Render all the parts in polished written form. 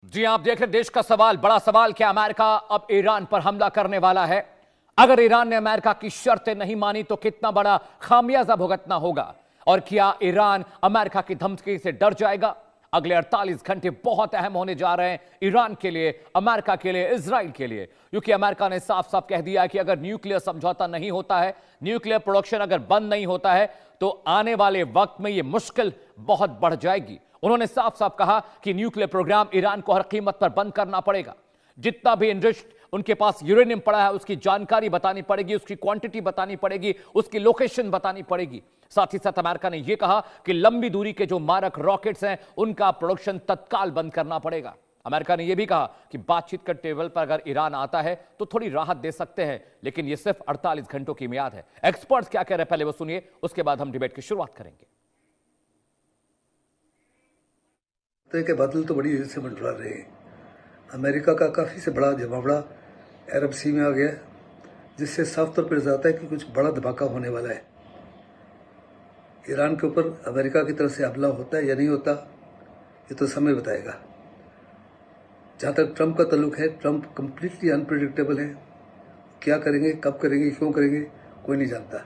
जी आप देख रहे देश का सवाल, बड़ा सवाल, क्या अमेरिका अब ईरान पर हमला करने वाला है? अगर ईरान ने अमेरिका की शर्तें नहीं मानी तो कितना बड़ा खामियाजा भुगतना होगा? और क्या ईरान अमेरिका की धमकी से डर जाएगा? अगले 48 घंटे बहुत अहम होने जा रहे हैं ईरान के लिए, अमेरिका के लिए, इजराइल के लिए, क्योंकि अमेरिका ने साफ साफ कह दिया है कि अगर न्यूक्लियर समझौता नहीं होता है, न्यूक्लियर प्रोडक्शन अगर बंद नहीं होता है, तो आने वाले वक्त में यह मुश्किल बहुत बढ़ जाएगी। उन्होंने साफ साफ कहा कि न्यूक्लियर प्रोग्राम ईरान को हर कीमत पर बंद करना पड़ेगा। जितना भी इनरिच्ड उनके पास यूरेनियम पड़ा है उसकी जानकारी बतानी पड़ेगी, उसकी क्वांटिटी बतानी पड़ेगी, उसकी लोकेशन बतानी पड़ेगी। साथ ही साथ अमेरिका ने यह कहा कि लंबी दूरी के जो मारक रॉकेट्स हैं उनका प्रोडक्शन तत्काल बंद करना पड़ेगा। अमेरिका ने यह भी कहा कि बातचीत के टेबल पर अगर ईरान आता है तो थोड़ी राहत दे सकते हैं, लेकिन यह सिर्फ 48 घंटों की मियाद है। एक्सपर्ट्स क्या कह रहे हैं पहले वो सुनिए, उसके बाद हम डिबेट की शुरुआत करेंगे। के बादल तो बड़ी तेजी से मंडरा रहे हैं। अमेरिका का काफ़ी से बड़ा जमावड़ा अरब सी में आ गया, जिससे साफ तौर पर जाता है कि कुछ बड़ा धमाका होने वाला है। ईरान के ऊपर अमेरिका की तरफ से हमला होता है या नहीं होता, ये तो समय बताएगा। जहाँ तक ट्रंप का ताल्लुक है, ट्रंप कम्प्लीटली अनप्रिडिक्टेबल है। क्या करेंगे, कब करेंगे, क्यों करेंगे, कोई नहीं जानता।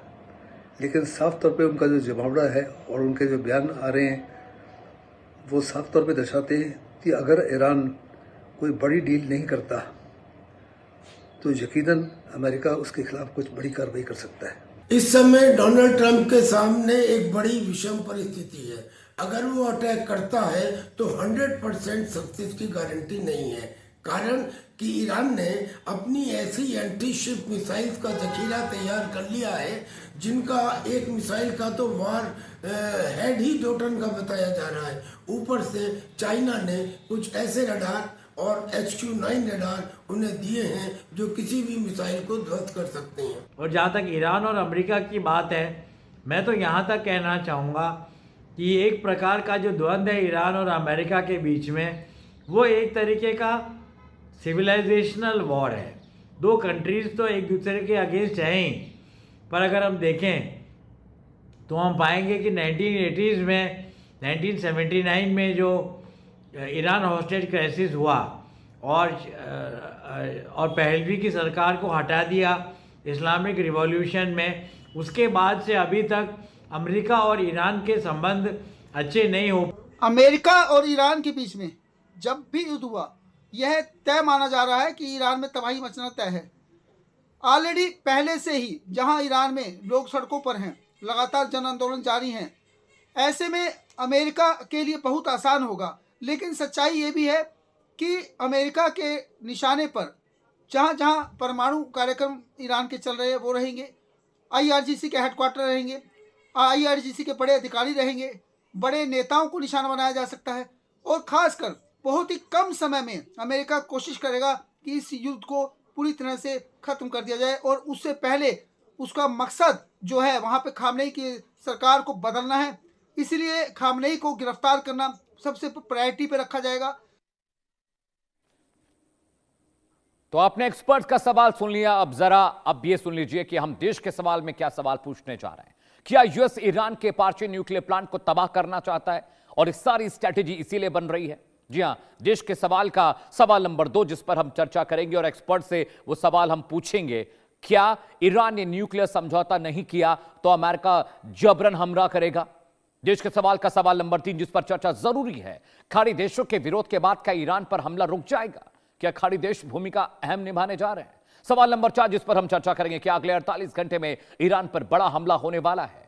लेकिन साफ तौर पे उनका जो जमावड़ा है और उनके जो बयान आ रहे हैं वो साफ तौर पे दर्शाते हैं कि अगर ईरान कोई बड़ी डील नहीं करता तो यकीनन अमेरिका उसके खिलाफ कुछ बड़ी कार्रवाई कर सकता है। इस समय डोनाल्ड ट्रंप के सामने एक बड़ी विषम परिस्थिति है। अगर वो अटैक करता है तो 100% सक्सेस की गारंटी नहीं है, कारण कि ईरान ने अपनी ऐसी एंटी शिप मिसाइल्स का जखीरा तैयार कर लिया है जिनका एक मिसाइल का तो वार हेड ही 2 टन का बताया जा रहा है। ऊपर से चाइना ने कुछ ऐसे रडार और HQ-9 रडार उन्हें दिए हैं जो किसी भी मिसाइल को ध्वस्त कर सकते हैं। और जहाँ तक ईरान और अमेरिका की बात है, मैं तो यहाँ तक कहना चाहूँगा कि एक प्रकार का जो द्वंद्व है ईरान और अमेरिका के बीच में, वो एक तरीके का सिविलाइजेशनल वॉर है। 2 कंट्रीज़ तो एक दूसरे के अगेंस्ट हैं ही, पर अगर हम देखें तो हम पाएंगे कि 1980s में, 1979 में जो ईरान हॉस्टेज क्राइसिस हुआ और पहलवी की सरकार को हटा दिया इस्लामिक रिवॉल्यूशन में, उसके बाद से अभी तक अमेरिका और ईरान के संबंध अच्छे नहीं हो। अमेरिका और ईरान के बीच में जब भी युद्ध हुआ, यह तय माना जा रहा है कि ईरान में तबाही मचना तय है। ऑलरेडी पहले से ही जहां ईरान में लोग सड़कों पर हैं, लगातार जन आंदोलन जारी हैं, ऐसे में अमेरिका के लिए बहुत आसान होगा। लेकिन सच्चाई ये भी है कि अमेरिका के निशाने पर जहां जहां परमाणु कार्यक्रम ईरान के चल रहे हैं वो रहेंगे, IRGC के हेडक्वार्टर रहेंगे, IRGC के बड़े अधिकारी रहेंगे, बड़े नेताओं को निशाना बनाया जा सकता है। और ख़ासकर बहुत ही कम समय में अमेरिका कोशिश करेगा कि इस युद्ध को पूरी तरह से ख़त्म कर दिया जाए, और उससे पहले उसका मकसद जो है वहाँ पे खामनेई की सरकार को बदलना है। इसलिए खामनेई को गिरफ्तार करना सबसे प्रायोरिटी पे रखा जाएगा। तो आपने एक्सपर्ट का सवाल सुन लिया, अब ये सुन लीजिए कि हम देश के सवाल में क्या सवाल पूछने जा रहे हैं। क्या यूएस ईरान के पार्शियल न्यूक्लियर प्लांट को तबाह करना चाहता है? और इस सारी स्ट्रैटेजी इसीलिए बन रही है। जी हां, देश के सवाल का सवाल नंबर 2 जिस पर हम चर्चा करेंगे और एक्सपर्ट से वो सवाल हम पूछेंगे, क्या ईरान ने न्यूक्लियर समझौता नहीं किया तो अमेरिका जबरन हमला करेगा? देश के सवाल का सवाल नंबर 3 जिस पर चर्चा जरूरी है, खाड़ी देशों के विरोध के बाद क्या ईरान पर हमला रुक जाएगा? क्या खाड़ी देश भूमिका अहम निभाने जा रहे हैं? सवाल नंबर 4 जिस पर हम चर्चा करेंगे, क्या अगले 48 घंटे में ईरान पर बड़ा हमला होने वाला है?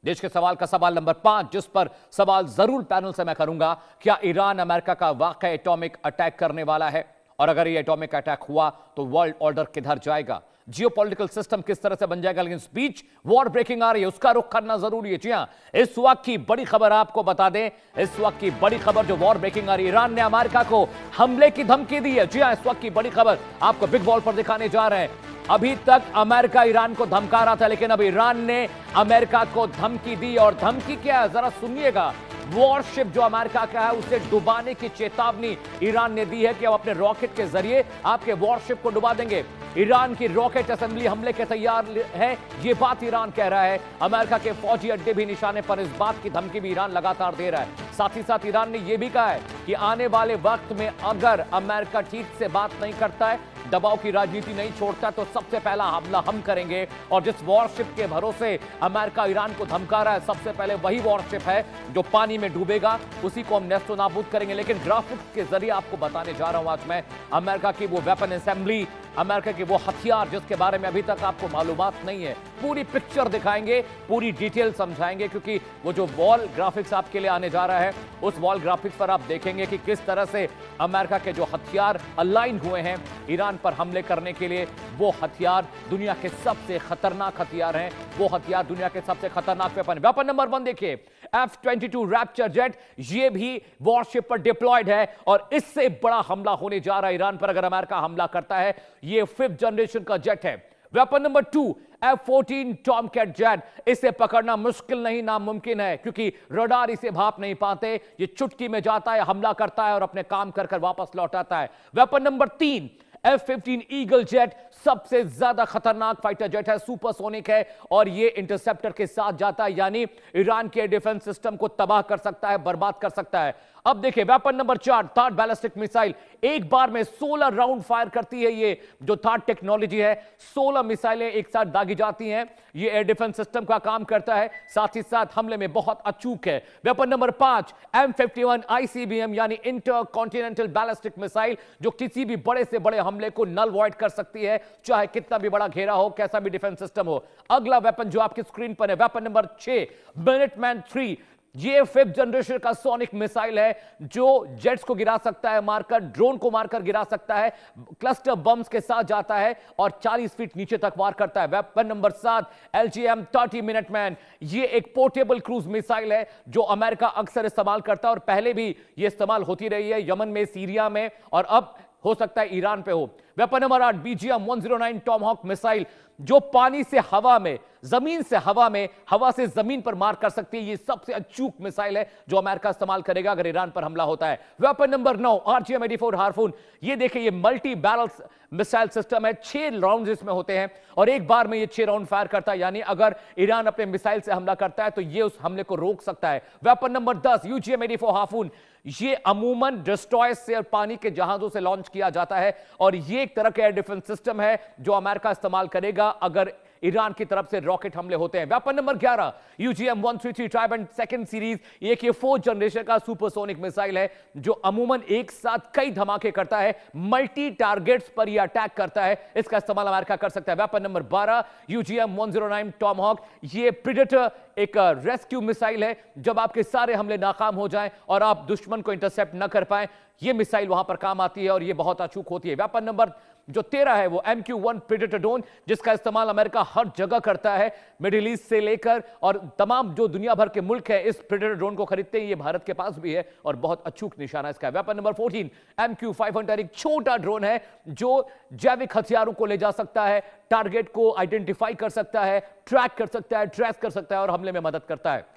देश के सवाल का सवाल नंबर 5 जिस पर सवाल जरूर पैनल से मैं करूंगा, क्या ईरान अमेरिका का वाकई एटॉमिक अटैक करने वाला है? और अगर ये एटॉमिक अटैक हुआ तो वर्ल्ड ऑर्डर किधर जाएगा, जियोपॉलिटिकल सिस्टम किस तरह से बन जाएगा? लेकिन स्पीच वॉर ब्रेकिंग आ रही है, उसका रुख करना जरूरी है। जी हां, इस वक्त की बड़ी खबर आपको बता दें, इस वक्त की बड़ी खबर जो वॉर ब्रेकिंग आ रही है, ईरान ने अमेरिका को हमले की धमकी दी है। जी हां, इस वक्त की बड़ी खबर आपको बिग वॉल पर दिखाने जा रहे हैं। अभी तक अमेरिका ईरान को धमका रहा था, लेकिन अब ईरान ने अमेरिका को धमकी दी। और धमकी क्या है जरा सुनिएगा। वॉरशिप जो अमेरिका का है उसे डुबाने की चेतावनी ईरान ने दी है कि हम अपने रॉकेट के जरिए आपके वॉरशिप को डुबा देंगे। ईरान की रॉकेट असेंबली हमले के तैयार है, ये बात ईरान कह रहा है। अमेरिका के फौजी अड्डे भी निशाने पर, इस बात की धमकी भी ईरान लगातार दे रहा है। साथ ही साथ ईरान ने यह भी कहा है कि आने वाले वक्त में अगर अमेरिका ठीक से बात नहीं करता है, दबाव की राजनीति नहीं छोड़ता, तो सबसे पहला हमला हम करेंगे। और जिस वॉरशिप के भरोसे अमेरिका ईरान को धमका रहा है, सबसे पहले वही वॉरशिप है जो पानी में डूबेगा, उसी को हम नेस्तो नाबूद करेंगे। लेकिन ग्राफिक्स के जरिए आपको बताने जा रहा हूं आज मैं अमेरिका की वो वेपन असेंबली, अमेरिका के वो हथियार जिसके बारे में अभी तक आपको मालूमात नहीं है। पूरी पिक्चर दिखाएंगे, पूरी डिटेल समझाएंगे, क्योंकि वो जो वॉल ग्राफिक्स आपके लिए आने जा रहा है, उस वॉल ग्राफिक्स पर आप देखेंगे कि किस तरह से अमेरिका के जो हथियार अलाइन हुए हैं ईरान पर हमले करने के लिए, वो हथियार दुनिया के सबसे खतरनाक हथियार हैं। वो हथियार दुनिया के सबसे खतरनाक वेपन नंबर 1 देखिए, F-22 रैप्चर जेट, ये भी वॉरशिप पर डिप्लॉयड है और इससे बड़ा हमला होने जा रहा है ईरान पर अगर अमेरिका हमला करता है। ये 5th जनरेशन का जेट है। Weapon number 2 F-14 Tomcat jet, इसे पकड़ना मुश्किल नहीं नामुमकिन है, क्योंकि रडार इसे भाप नहीं पाते। ये चुटकी में जाता है, हमला करता है और अपने काम कर वापस लौट आता है। Weapon number 3 F-15 eagle jet, सबसे ज्यादा खतरनाक फाइटर जेट है, सुपरसोनिक है और ये इंटरसेप्टर के साथ जाता है, यानी ईरान के डिफेंस सिस्टम को तबाह कर सकता है, बर्बाद कर सकता है। अब देखिए weapon number 4 third ballistic missile, एक बार में 16 राउंड फायर करती है। ये जो थार्ड टेक्नोलॉजी है, 16 मिसाइलें एक साथ दागी जाती हैं। ये एयर डिफेंस सिस्टम का काम करता है, साथ ही साथ हमले में बहुत अचूक है। वेपन नंबर 5 M51 ICBM यानी इंटर कॉन्टिनेंटल बैलिस्टिक मिसाइल, जो किसी भी बड़े से बड़े हमले को नल वॉइड कर सकती है, चाहे कितना भी बड़ा घेरा हो, कैसा भी डिफेंस सिस्टम हो। अगला वेपन जो आपकी स्क्रीन पर है, वेपन नंबर 6 मिनटमैन 3, ये 5th जनरेशन का सोनिक मिसाइल है जो जेट्स को गिरा सकता है, मारकर ड्रोन को मारकर गिरा सकता है, क्लस्टर बम्स के साथ जाता है और 40 फीट नीचे तक वार करता है। वेपन नंबर 7 LGM-30 मिनटमैन, ये एक पोर्टेबल क्रूज मिसाइल है जो अमेरिका अक्सर इस्तेमाल करता है और पहले भी ये इस्तेमाल होती रही है, यमन में, सीरिया में और अब हो सकता है ईरान पे हो। Weapon number 8 BGM-109 Tomahawk missile, जो पानी से हवा में, जमीन से हवा में, हवा से जमीन पर मार कर सकती है। ये सबसे अचूक मिसाइल है जो अमेरिका इस्तेमाल करेगा अगर ईरान पर हमला होता है। वेपन नंबर 9 RGM-84 हार्पून, ये देखिए ये मल्टी बैरल मिसाइल सिस्टम है, 6 राउंड इसमें होते हैं और एक बार में ये 6 राउंड फायर करता है, यानी अगर ईरान अपने मिसाइल से हमला करता है तो ये उस हमले को रोक सकता है। वेपन नंबर 10 UGM-84 हार्पून, ये अमूमन डिस्ट्रॉयर से और पानी के जहाजों से लॉन्च किया जाता है और ये एक तरह का एयर डिफेंस सिस्टम है जो अमेरिका इस्तेमाल करेगा अगर ईरान की तरफ से रॉकेट हमले होते हैं। Weapon number 11 UGM-133 Trident second series, एक ये 4th जनरेशन का सुपरसोनिक मिसाइल है जो अमूमन एक साथ कई धमाके करता है, मल्टी टारगेट्स पर यह अटैक करता है, इसका इस्तेमाल अमेरिका कर सकता है। वेपन नंबर 12 UGM-109 टॉमहॉक, ये प्रेडेटर एक रेस्क्यू मिसाइल है, जब आपके सारे हमले नाकाम हो जाएं और आप दुश्मन को इंटरसेप्ट न कर पाएं, ये मिसाइल वहां पर काम आती है और ये बहुत अचूक होती है। वेपन नंबर जो 13 है वो MQ-1 प्रेडेटर ड्रोन, जिसका इस्तेमाल अमेरिका हर जगह करता है, मिडिल ईस्ट से लेकर और तमाम जो दुनिया भर के मुल्क है इस प्रेडेटर ड्रोन को खरीदते हैं। ये भारत के पास भी है और बहुत अचूक निशाना इसका है। वेपन नंबर 14 MQ-500, एक छोटा ड्रोन है जो जैविक हथियारों को ले जा सकता है, टारगेट को आइडेंटिफाई कर सकता है, ट्रैक कर सकता है, ट्रेस कर सकता है और हमले में मदद करता है।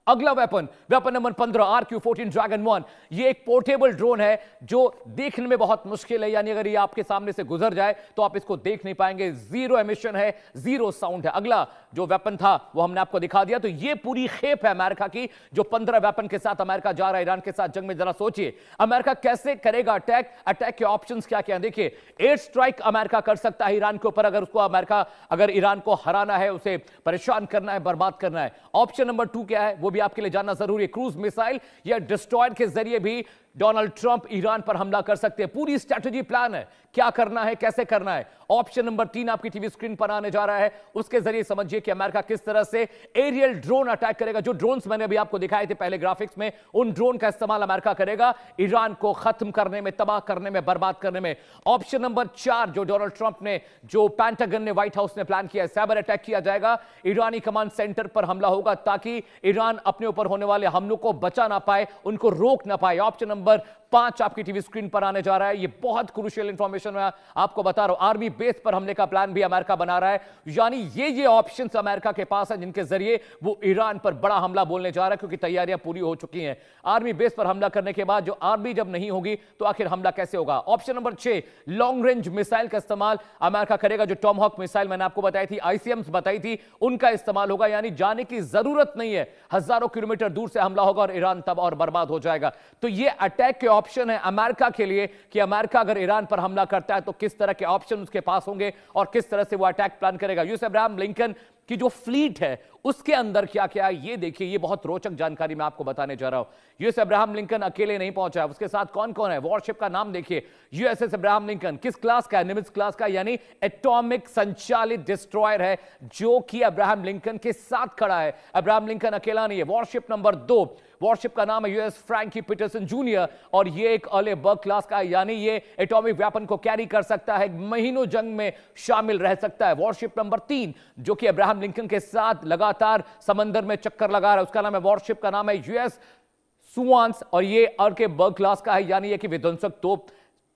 अगला वेपन नंबर 15 RQ-14 ड्रैगन 1, ये एक पोर्टेबल ड्रोन है जो देखने में बहुत मुश्किल है, यानी अगर ये आपके सामने से गुजर जाए तो आप इसको देख नहीं पाएंगे। 0 एमिशन है, 0 साउंड है। अगला जो वेपन था वो हमने आपको दिखा दिया। तो ये पूरी खेप है अमेरिका की, जो 15 वेपन के साथ अमेरिका जा रहा है ईरान के साथ जंग में। जरा सोचिए अमेरिका कैसे करेगा अटैक, अटैक के ऑप्शंस क्या क्या हैं। देखिए एयर स्ट्राइक अमेरिका कर सकता है ईरान के ऊपर, अगर उसको अमेरिका अगर ईरान को हराना है, उसे परेशान करना है, बर्बाद करना है। ऑप्शन नंबर 2 क्या है वो भी आपके लिए जानना जरूरी है। क्रूज मिसाइल या डिस्ट्रॉयर के जरिए भी डोनाल्ड ट्रंप ईरान पर हमला कर सकते हैं। पूरी स्ट्रैटेजी प्लान है, क्या करना है, कैसे करना है। ऑप्शन नंबर 3 आपकी टीवी स्क्रीन पर आने जा रहा है, उसके जरिए समझिए कि अमेरिका किस तरह से एरियल ड्रोन अटैक करेगा। जो ड्रोन्स मैंने अभी आपको दिखाए थे पहले ग्राफिक्स में, उन ड्रोन का इस्तेमाल अमेरिका करेगा ईरान को खत्म करने में, तबाह करने में, बर्बाद करने में। ऑप्शन नंबर 4 जो डोनाल्ड ट्रंप ने, जो पेंटागन ने, व्हाइट हाउस ने प्लान किया है, साइबर अटैक किया जाएगा, ईरानी कमांड सेंटर पर हमला होगा ताकि ईरान अपने ऊपर होने वाले हमलों को बचा ना पाए, उनको रोक ना पाए। ऑप्शन नंबर 5 आपकी टीवी स्क्रीन पर आने जा रहा है। ये बहुत क्रूशियल इंफॉर्मेशन मैं आपको बता रहा हूं। आर्मी बेस पर हमले का प्लान भी अमेरिका बना रहा है, यानी ये ऑप्शंस अमेरिका के पास है जिनके जरिए वो ईरान पर बड़ा हमला बोलने जा रहा है, क्योंकि तैयारियां पूरी हो चुकी हैं। आर्मी बेस पर हमला करने के बाद जो आर्मी जब नहीं होगी तो आखिर हमला कैसे होगा? Option number 6, long range missile का इस्तेमाल अमेरिका करेगा। जो टॉमहॉक मिसाइल मैंने आपको बताई थी, आईसीएम्स बताई थी, उनका इस्तेमाल होगा, यानी जाने की जरूरत नहीं है, हजारों किलोमीटर दूर से हमला होगा और ईरान तब और बर्बाद हो जाएगा। तो ये अटैक के ऑप्शन है अमेरिका के लिए कि अमेरिका अगर ईरान पर हमला करता है तो किस तरह के ऑप्शन उसके पास होंगे और किस तरह से वो अटैक प्लान करेगा। यूएस अब्राहम लिंकन की जो फ्लीट है उसके अंदर क्या क्या है ये देखिए, ये बहुत रोचक जानकारी मैं आपको बताने जा रहा हूं। यूएस अब्राहम लिंकन अकेले नहीं पहुंचा है, उसके साथ कौन कौन है। वॉरशिप का नाम देखिए, यूएसएस अब्राहम लिंकन किस क्लास का है? निमित्ज क्लास का, यानी एटॉमिक संचालित डिस्ट्रॉयर है जो कि अब्राहम लिंकन के साथ खड़ा है। अब्राहम लिंकन अकेला नहीं है। वॉरशिप नंबर 2, वॉरशिप का नाम है यूएस फ्रैंकी पीटरसन जूनियर और ये एक अर्ले बर्ग क्लास का है, यानी ये एटॉमिक वेपन को कैरी कर सकता है, महीनों जंग में शामिल रह सकता है। वॉरशिप नंबर 3 जो कि अब्राहम लिंकन के साथ लगातार समंदर में चक्कर लगा रहा है, उसका नाम है, वॉरशिप का नाम है यूएस सुवांस और ये अर्के बर्ग क्लास का है, यानी ये कि विध्वंसक तोप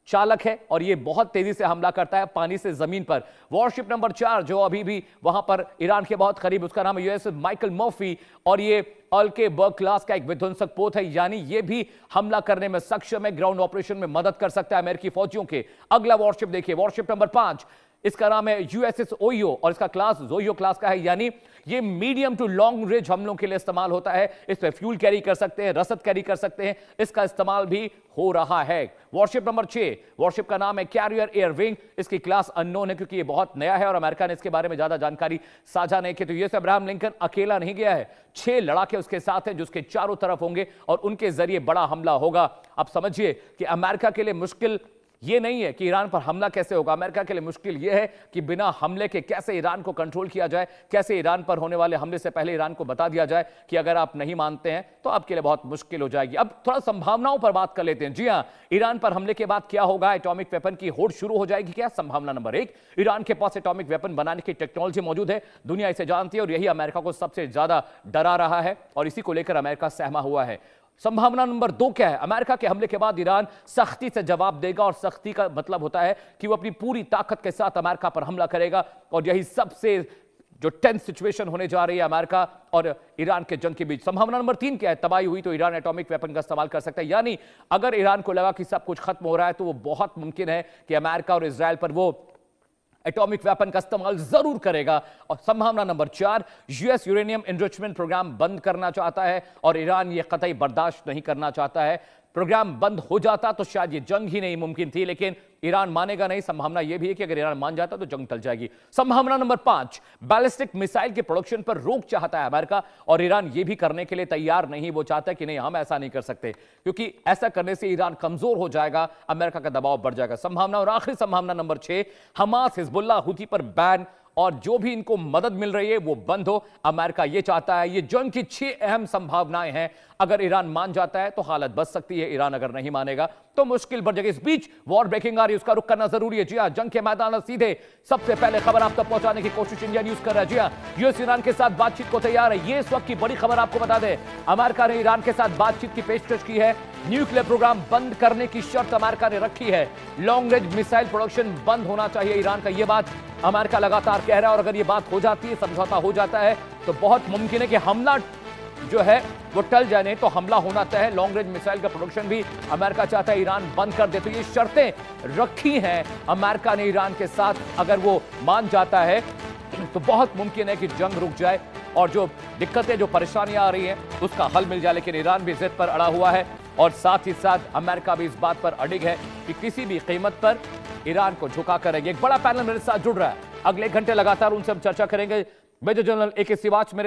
चालक है और ये बहुत तेजी से हमला करता है पानी से जमीन पर। वॉरशिप नंबर 4 जो अभी भी वहां पर ईरान के बहुत करीब, उसका नाम है यूएसएस माइकल मर्फी और ये अर्के बर्ग क्लास का एक विध्वंसक पोत है, यानी ये भी हमला करने में सक्षम है, ग्राउंड ऑपरेशन में मदद कर सकता है अमेरिकी फौजियों के। अगला वॉरशिप देखिए, वॉरशिप नंबर 5, इसका नाम है यूएसएस ओयो और इसका क्लास जोयो क्लास का है, यानी ये मीडियम टू लॉन्ग रेंज हमलों के लिए इस्तेमाल होता है। इस पे फ्यूल कैरी कर सकते हैं, रसद कैरी कर सकते हैं, इसका इस्तेमाल भी हो रहा है। वॉरशिप नंबर 6, वॉरशिप का नाम है कैरियर एयर विंग, इसकी क्लास अननोन है क्योंकि ये बहुत नया है और अमेरिका ने इसके बारे में ज्यादा जानकारी साझा नहीं की। तो यूएस अब्राहम लिंकन अकेला नहीं गया है, 6 लड़ाके उसके साथ हैं जो उसके चारों तरफ होंगे और उनके जरिए बड़ा हमला होगा। अब समझिए कि अमेरिका के लिए मुश्किल ये नहीं है कि ईरान पर हमला कैसे होगा, अमेरिका के लिए मुश्किल यह है कि बिना हमले के कैसे ईरान को कंट्रोल किया जाए, कैसे ईरान पर होने वाले हमले से पहले ईरान को बता दिया जाए कि अगर आप नहीं मानते हैं तो आपके लिए बहुत मुश्किल हो जाएगी। अब थोड़ा संभावनाओं पर बात कर लेते हैं। जी हां, ईरान पर हमले के बाद क्या होगा? एटॉमिक वेपन की होड़ शुरू हो जाएगी क्या? संभावना नंबर 1, ईरान के पास एटॉमिक वेपन बनाने की टेक्नोलॉजी मौजूद है, दुनिया इसे जानती है और यही अमेरिका को सबसे ज्यादा डरा रहा है और इसी को लेकर अमेरिका सहमा हुआ है। संभावना नंबर 2 क्या है? अमेरिका के हमले के बाद ईरान सख्ती से जवाब देगा और सख्ती का मतलब होता है कि वो अपनी पूरी ताकत के साथ अमेरिका पर हमला करेगा और यही सबसे जो टेंस सिचुएशन होने जा रही है अमेरिका और ईरान के जंग के बीच। संभावना नंबर 3 क्या है? तबाही हुई तो ईरान एटॉमिक वेपन का इस्तेमाल कर सकता है, यानी अगर ईरान को लगा कि सब कुछ खत्म हो रहा है तो वो बहुत मुमकिन है कि अमेरिका और इजराइल पर वो एटॉमिक वेपन का इस्तेमाल जरूर करेगा। और संभावना number 4, US uranium enrichment program बंद करना चाहता है और ईरान ये कतई बर्दाश्त नहीं करना चाहता है। प्रोग्राम बंद हो जाता तो शायद ये जंग ही नहीं मुमकिन थी, लेकिन ईरान मानेगा नहीं। संभावना यह भी है कि अगर ईरान मान जाता तो जंग टल जाएगी। संभावना नंबर 5, बैलिस्टिक मिसाइल के प्रोडक्शन पर रोक चाहता है अमेरिका और ईरान यह भी करने के लिए तैयार नहीं। वो चाहता है कि नहीं, हम ऐसा नहीं कर सकते, क्योंकि ऐसा करने से ईरान कमजोर हो जाएगा, अमेरिका का दबाव बढ़ जाएगा। संभावना और आखिरी संभावना नंबर 6, हमास हिजबुल्लाह हुती पर बैन और जो भी इनको मदद मिल रही है वो बंद हो। अमेरिका ये चाहता है। ये जंग की 6 अहम संभावनाएं हैं। अगर ईरान मान जाता है तो हालत बच सकती है, ईरान अगर नहीं मानेगा तो मुश्किल बढ़ जाएगी। इस बीच वॉर ब्रेकिंग आ रही है, उसका रुख करना जरूरी है। जी हां, जंग के मैदान में सीधे सबसे पहले खबर आप तक पहुंचाने की कोशिश इंडिया न्यूज कर रहा है। जी हां, यूएस ईरान के साथ बातचीत को तैयार है। ये इस वक्त की बड़ी खबर आपको बता दें, अमेरिका ने ईरान के साथ बातचीत की पेशकश की है। न्यूक्लियर प्रोग्राम बंद करने की शर्त अमेरिका ने रखी है। लॉन्ग रेंज मिसाइल प्रोडक्शन बंद होना चाहिए ईरान का, यह बात अमेरिका लगातार कह रहा है और अगर यह बात हो जाती है, समझौता हो जाता है तो बहुत मुमकिन है कि हमला जो है वो टल जाए, नहीं तो हमला होना तय है। लॉन्ग रेंज मिसाइल का प्रोडक्शन भी अमेरिका चाहता है ईरान बंद कर दे। तो ये शर्तें रखी हैं अमेरिका ने ईरान के साथ, अगर वो मान जाता है तो बहुत मुमकिन है कि जंग रुक जाए और जो दिक्कतें, जो परेशानियां आ रही हैं उसका हल मिल जाए। लेकिन ईरान भी जिद पर अड़ा हुआ है और साथ ही साथ अमेरिका भी इस बात पर अडिग है कि किसी भी कीमत पर ईरान को झुका करेंगे। एक बड़ा पैनल मेरे साथ जुड़ रहा है, अगले घंटे लगातार उनसे हम चर्चा करेंगे। मेजर जनरल AK सिवाच मेरे